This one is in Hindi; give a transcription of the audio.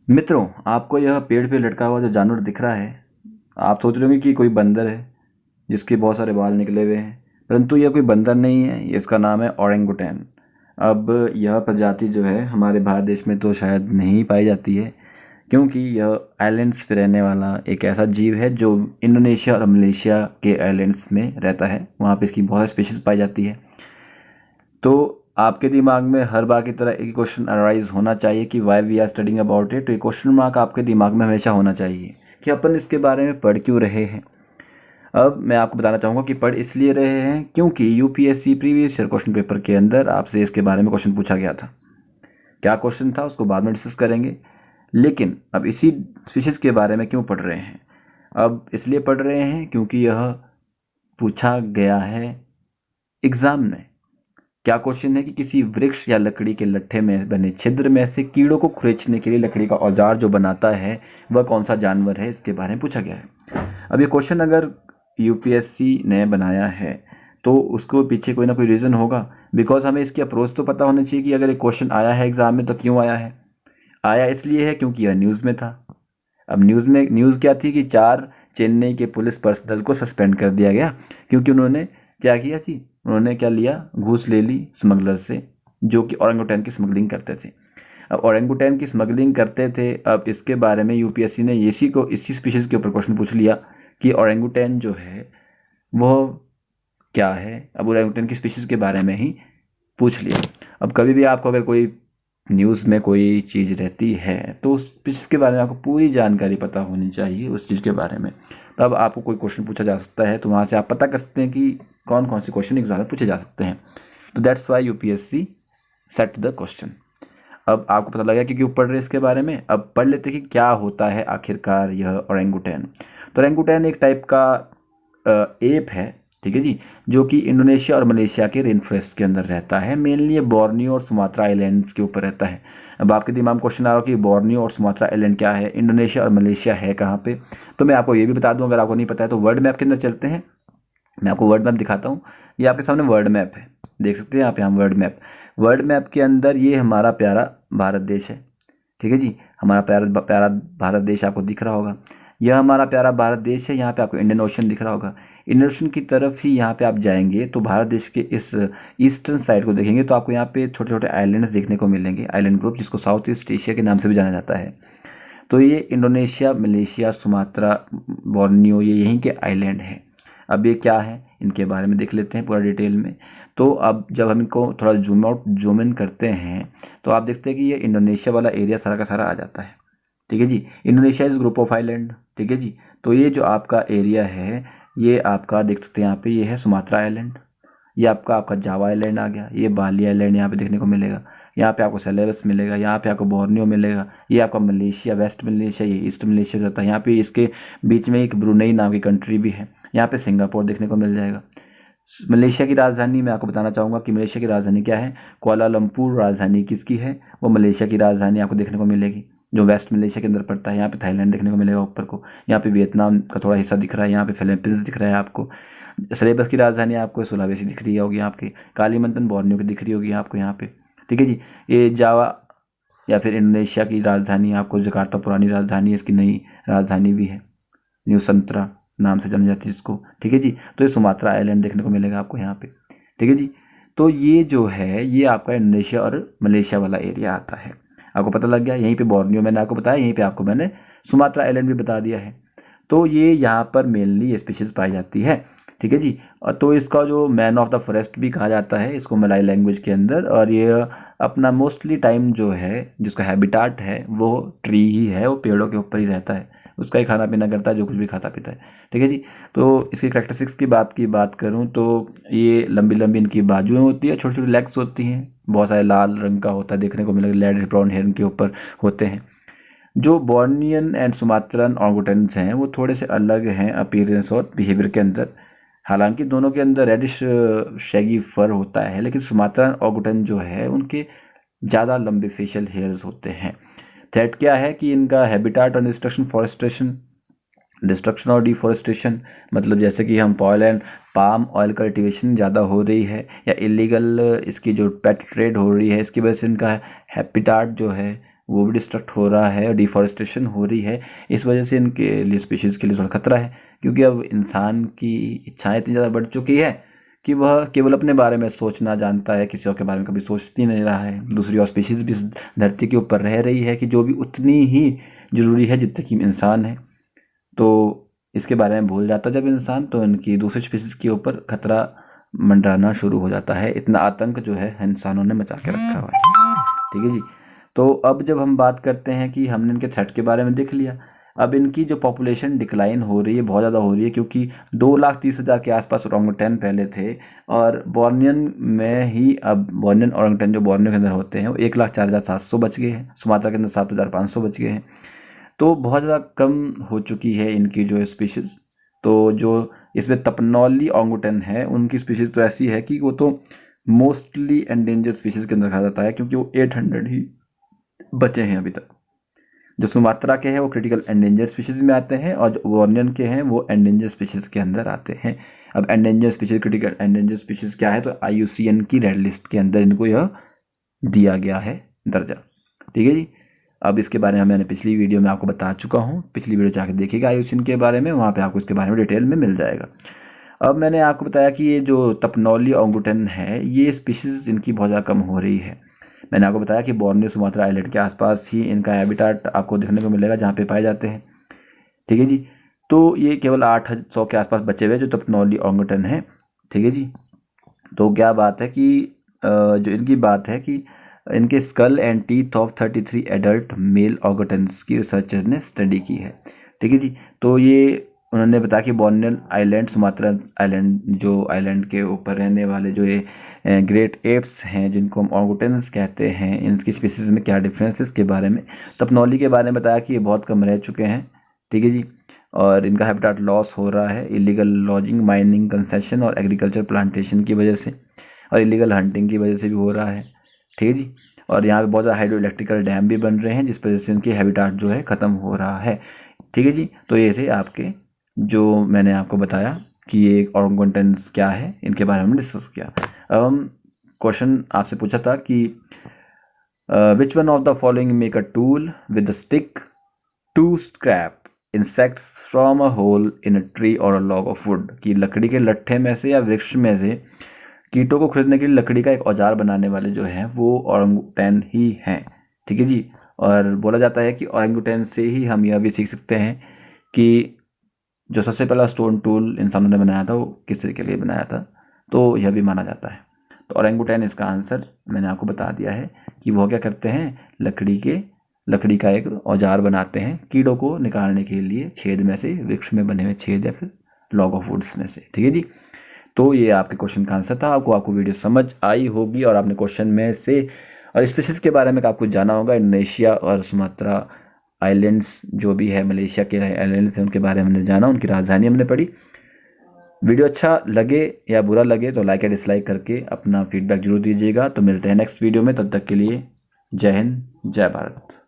मित्रों, आपको यह पेड़ पे लटका हुआ जो जानवर दिख रहा है, आप सोच रहे होंगे कि कोई बंदर है जिसके बहुत सारे बाल निकले हुए हैं, परंतु यह कोई बंदर नहीं है। इसका नाम है ओरेंगुटैन। अब यह प्रजाति जो है हमारे भारत देश में तो शायद नहीं पाई जाती है, क्योंकि यह आइलैंड्स पे रहने वाला एक ऐसा जीव है जो इंडोनेशिया और मलेशिया के आइलैंड्स में रहता है। वहाँ पे इसकी बहुत स्पीशीज पाई जाती है। तो आपके दिमाग में हर बार की तरह एक क्वेश्चन अराइज होना चाहिए कि why we are studying about it. तो ये क्वेश्चन मार्क आपके दिमाग में हमेशा होना चाहिए कि अपन इसके बारे में पढ़ क्यों रहे हैं। अब मैं आपको बताना चाहूँगा कि पढ़ इसलिए रहे हैं क्योंकि UPSC previous year question paper के अंदर आपसे इसके बारे में क्वेश्चन पूछा गया था। क्या क्वेश्चन था उसको बाद में डिस्कस करेंगे, लेकिन अब इसी स्पीशीज़ के बारे में क्यों पढ़ रहे हैं। अब इसलिए पढ़ रहे हैं क्योंकि यह पूछा गया है एग्ज़ाम में। क्या क्वेश्चन है कि किसी वृक्ष या लकड़ी के लट्ठे में बने छिद्र में से कीड़ों को खींचने के लिए लकड़ी का औजार जो बनाता है वह कौन सा जानवर है, इसके बारे में पूछा गया है। अब ये क्वेश्चन अगर यूपीएससी ने बनाया है तो उसको पीछे कोई ना कोई रीज़न होगा, बिकॉज हमें इसकी अप्रोच तो पता होना चाहिए कि अगर एक क्वेश्चन आया है एग्जाम में तो क्यों आया है। आया इसलिए है क्योंकि यह न्यूज़ में था। अब न्यूज़ क्या थी कि 4 चेन्नई के पुलिस पर्सनल को सस्पेंड कर दिया गया क्योंकि उन्होंने क्या किया थी, उन्होंने क्या लिया, घूस ले ली स्मगलर से जो कि ओरेंगुटैन की स्मगलिंग करते थे। अब ओरेंगुटैन की स्मगलिंग करते थे। अब इसके बारे में यूपीएससी ने इसी स्पीशीज़ के ऊपर क्वेश्चन पूछ लिया कि ओरेंगुटैन जो है वो क्या है। अब ओरेंगुटैन की स्पीशीज़ के बारे में ही पूछ लिया। अब कभी भी आपको अगर कोई न्यूज़ में कोई चीज़ रहती है तो उस चीज़ के बारे में आपको पूरी जानकारी पता होनी चाहिए उस चीज़ के बारे में। तब आपको कोई क्वेश्चन पूछा जा सकता है तो वहाँ से आप पता कर सकते हैं कि कौन कौन से क्वेश्चन एग्जाम में पूछे जा सकते हैं। तो that's why UPSC set the question. अब आपको पता लगा कि क्यों पढ़ रहे हैं इसके बारे में। अब पढ़ लेते हैं कि क्या होता है आखिरकार यह ओरेंगुटैन। तो ओरेंगुटैन एक टाइप का एप है, ठीक है जी, जो कि इंडोनेशिया और मलेशिया के रेन फॉरेस्ट के अंदर रहता है। मेनली ये बोर्नियो और सुमात्रा आइलैंड्स के ऊपर रहता है। अब आपके दिमाग में क्वेश्चन आ रहा हो कि बोर्नियो और सुमात्रा आइलैंड क्या है, इंडोनेशिया और मलेशिया है कहाँ पे। तो मैं आपको ये भी बता दूं, अगर आपको नहीं पता है तो वर्ल्ड मैप के अंदर चलते हैं। मैं आपको वर्ल्ड मैप दिखाता हूँ। ये आपके सामने वर्ल्ड मैप है, देख सकते हैं आप यहाँ वर्ल्ड मैप के अंदर ये हमारा प्यारा भारत देश है, ठीक है जी। हमारा प्यारा प्यारा भारत देश आपको दिख रहा होगा। यह हमारा प्यारा भारत देश है। यहाँ पे आपको इंडियन ओशन दिख रहा होगा। इंडियन ओशन की तरफ ही यहाँ पे आप जाएंगे तो भारत देश के इस ईस्टर्न साइड को देखेंगे तो आपको यहाँ पे छोटे छोटे आइलैंड्स देखने को मिलेंगे, आइलैंड ग्रुप, जिसको साउथ ईस्ट एशिया के नाम से भी जाना जाता है। तो ये इंडोनेशिया, मलेशिया, सुमात्रा, बोर्नियो, ये यहीं के आइलैंड हैं। अब ये क्या है इनके बारे में देख लेते हैं पूरा डिटेल में। तो अब जब हम इनको थोड़ा जूम इन करते हैं तो आप देखते हैं कि ये इंडोनेशिया वाला एरिया सारा का सारा आ जाता है, ठीक है जी। Indonesia is group of island, ठीक है जी। तो ये जो आपका एरिया है ये आपका देख सकते हैं यहाँ पे, ये है सुमात्रा आइलैंड, ये आपका आपका जावा आइलैंड आ गया, ये बाली आइलैंड यहाँ पे देखने को मिलेगा, यहाँ पे आपको सेलेबस मिलेगा, यहाँ पे आपको बोर्नियो मिलेगा, ये आपका मलेशिया, वेस्ट मलेशिया, ये ईस्ट मलेशिया जाता है। यहाँ पे इसके बीच में एक ब्रुनई नाम की कंट्री भी है, यहाँ पे सिंगापुर देखने को मिल जाएगा। मलेशिया की राजधानी मैं आपको बताना चाहूँगा कि मलेशिया की राजधानी क्या है, कुआलालंपुर राजधानी किसकी है, वो मलेशिया की राजधानी आपको देखने को मिलेगी जो वेस्ट मलेशिया के अंदर पड़ता है। यहाँ पे थाईलैंड देखने को मिलेगा ऊपर को, यहाँ पे वियतनाम का थोड़ा हिस्सा दिख रहा है, यहाँ पे फिलीपींस दिख रहा है आपको। सिलेबस की राजधानी आपको सुलावेसी दिख रही होगी, आपकी कालीमंतन बोर्नियो की दिख रही होगी आपको यहाँ पे, ठीक है जी। ये जावा या फिर इंडोनेशिया की राजधानी आपको जकार्ता पुरानी राजधानी है, इसकी नई राजधानी भी है, न्यू संतरा नाम से जानी जाती है इसको, ठीक है जी। तो ये सुमात्रा आइलैंड देखने को मिलेगा आपको यहाँ पे, ठीक है जी। तो ये जो है ये आपका इंडोनेशिया और मलेशिया वाला एरिया आता है। आपको पता लग गया। यहीं पे बोर्नियो मैंने आपको बताया, यहीं पे आपको मैंने सुमात्रा आइलैंड भी बता दिया है। तो ये यहाँ पर मेनली ये स्पीशीज़ पाई जाती है, ठीक है जी। और तो इसका जो मैन ऑफ द फॉरेस्ट भी कहा जाता है इसको मलाई लैंग्वेज के अंदर। और ये अपना मोस्टली टाइम जो है जिसका हैबिटाट है वो ट्री ही है, वो पेड़ों के ऊपर ही रहता है, उसका ही खाना पीना करता है, जो कुछ भी खाता पीता है, ठीक है जी। तो इसकी करेक्टरिस्टिक्स की बात करूँ तो ये लंबी लंबी इनकी बाजुएं होती है, छोटी छोटी लेग्स होती हैं, बहुत सारे लाल रंग का होता है देखने को मिलेगा, रेड ब्राउन हेयर इनके ऊपर होते हैं। जो बॉर्नियन एंड सुमात्रन ऑर्गोटेंस हैं वो थोड़े से अलग हैं अपीयरेंस और बिहेवियर के अंदर। हालांकि दोनों के अंदर रेडिश शैगी फर होता है, लेकिन सुमात्रन ऑर्गोटेन जो है उनके ज़्यादा लंबे फेशियल हेयर्स होते हैं। थ्रेट क्या है कि इनका हैबिटाट और डिस्ट्रक्शन और डिफॉरेस्टेशन, मतलब जैसे कि हम पाम ऑयल कल्टीवेशन ज़्यादा हो रही है या इलीगल इसकी जो पेट ट्रेड हो रही है, इसकी वजह से इनका हैबिटाट जो है वो भी डिस्ट्रक्ट हो रहा है और डिफॉरेस्टेशन हो रही है। इस वजह से इनके लिए स्पीशीज़ के लिए थोड़ा खतरा है, क्योंकि अब इंसान की इच्छाएं इतनी ज़्यादा बढ़ चुकी है कि वह केवल अपने बारे में सोचना जानता है, किसी और के बारे में कभी सोचती नहीं रहा है। दूसरी और स्पीशीज़ भी इस धरती के ऊपर रह रही है कि जो भी उतनी ही ज़रूरी है जितने कि इंसान है। तो इसके बारे में भूल जाता जब इंसान, तो इनकी दूसरी स्पीशीज़ के ऊपर खतरा मंडराना शुरू हो जाता है। इतना आतंक जो है इंसानों ने मचा के रखा हुआ है। ठीक है जी। तो अब जब हम बात करते हैं कि हमने इनके थ्रेट के बारे में देख लिया, अब इनकी जो पॉपुलेशन डिक्लाइन हो रही है, बहुत ज़्यादा हो रही है, क्योंकि 2,30,000 के आसपास ओरांगुटैन पहले थे, और बोर्नियन में ही अब बोर्नियन ओरांगुटैन जो बोर्नियो के अंदर होते हैं वो 1,04,700 बच गए हैं। सुमात्रा के अंदर 7,500 बच गए हैं। तो बहुत ज़्यादा कम हो चुकी है इनकी जो स्पीशीज़। तो जो इसमें तपनौली ओरांगुटैन है, उनकी स्पीशीज़ तो ऐसी है कि वो तो मोस्टली एंडेंजर्ड स्पीशीज़ के अंदर कहा जाता है, क्योंकि वो 800 ही बचे हैं अभी तक। जो सुमात्रा के हैं वो क्रिटिकल एंडेंजर्ड स्पीशीज़ में आते हैं, और जो बोर्नियन के हैं वो एंडेंजर्ड स्पीशीज़ के अंदर आते हैं। अब endangered species, critical endangered species क्या है, तो IUCN की रेड लिस्ट के अंदर इनको यह दिया गया है दर्जा। ठीक है जी। अब इसके बारे में मैंने पिछली वीडियो में आपको बता चुका हूँ, पिछली वीडियो जाकर देखिएगा IUCN के बारे में, वहाँ पे आपको इसके बारे में डिटेल में मिल जाएगा। अब मैंने आपको बताया कि ये जो तपनौली ओरांगुटैन है, ये स्पीशीज़ इनकी बहुत ज़्यादा कम हो रही है। मैंने आपको बताया कि बोर्नियो सुमात्रा आइलैंड के आसपास ही इनका हैबिटाट आपको देखने को मिलेगा, जहाँ पे पाए जाते हैं। ठीक है जी। तो ये केवल 800 के आसपास बचे हुए जो तपनौली ओरांगुटैन है। ठीक है जी। तो क्या बात है कि जो इनकी बात है कि इनके skull and teeth of 33 adult male orangutans की रिसर्चर ने स्टडी की है। ठीक है जी। तो ये उन्होंने बताया कि बोर्नियो आइलैंड, सुमात्रा आइलैंड, जो आइलैंड के ऊपर रहने वाले जो ये ग्रेट एप्स हैं, जिनको हम ओरांगुटैन्स कहते हैं, इनकी स्पीसीज़ में क्या डिफरेंस है इसके बारे में। तपनौली के बारे में बताया कि ये बहुत कम रह चुके हैं। ठीक है जी। और इनका हैबिटाट लॉस हो रहा है इलीगल लॉजिंग, माइनिंग, कंसेशन और एग्रीकल्चर प्लांटेशन की वजह से, और इलीगल हंटिंग की वजह से भी हो रहा है। ठीक है जी। और यहाँ पे बहुत ज़्यादा हाइड्रो इलेक्ट्रिकल डैम भी बन रहे हैं, जिस वजह से इनकी हैबिटाट जो है ख़त्म हो रहा है। ठीक है जी। तो ये थे आपके, जो मैंने आपको बताया कि ये ओरांगुटैन्स क्या है, इनके बारे में डिस्कस किया। अब हम क्वेश्चन आपसे पूछा था कि which one of the following make a tool with the stick to scrape insects from a hole in a tree और अ लॉग ऑफ वुड, कि लकड़ी के लट्ठे में से या वृक्ष में से कीटों को खरीदने के लिए लकड़ी का एक औजार बनाने वाले जो हैं वो ओरांगुटैन ही हैं। ठीक है जी। और बोला जाता है कि ओरांगुटैन से ही हम यह भी सीख सकते हैं कि जो सबसे पहला स्टोन टूल इंसानों ने बनाया था वो किस तरीके के लिए बनाया था, तो यह भी माना जाता है। तो ओरांगुटैन इसका आंसर मैंने आपको बता दिया है कि वो क्या करते हैं, लकड़ी का एक औजार बनाते हैं कीड़ों को निकालने के लिए, छेद में से, वृक्ष में बने हुए छेद या फिर लॉग ऑफ वुड्स में से। ठीक है जी। तो ये आपके क्वेश्चन का आंसर था। आपको वीडियो समझ आई होगी और आपने क्वेश्चन में से और स्पीशीज़ के बारे में आपको जाना होगा। इंडोनेशिया और सुमात्रा आइलैंड्स जो भी है, मलेशिया के आइलैंड्स हैं, उनके बारे में हमने जाना, उनकी राजधानी हमने पढ़ी। वीडियो अच्छा लगे या बुरा लगे तो लाइक या डिसलाइक करके अपना फीडबैक जरूर दीजिएगा। तो मिलते हैं नेक्स्ट वीडियो में, तब तक के लिए जय हिंद, जय भारत।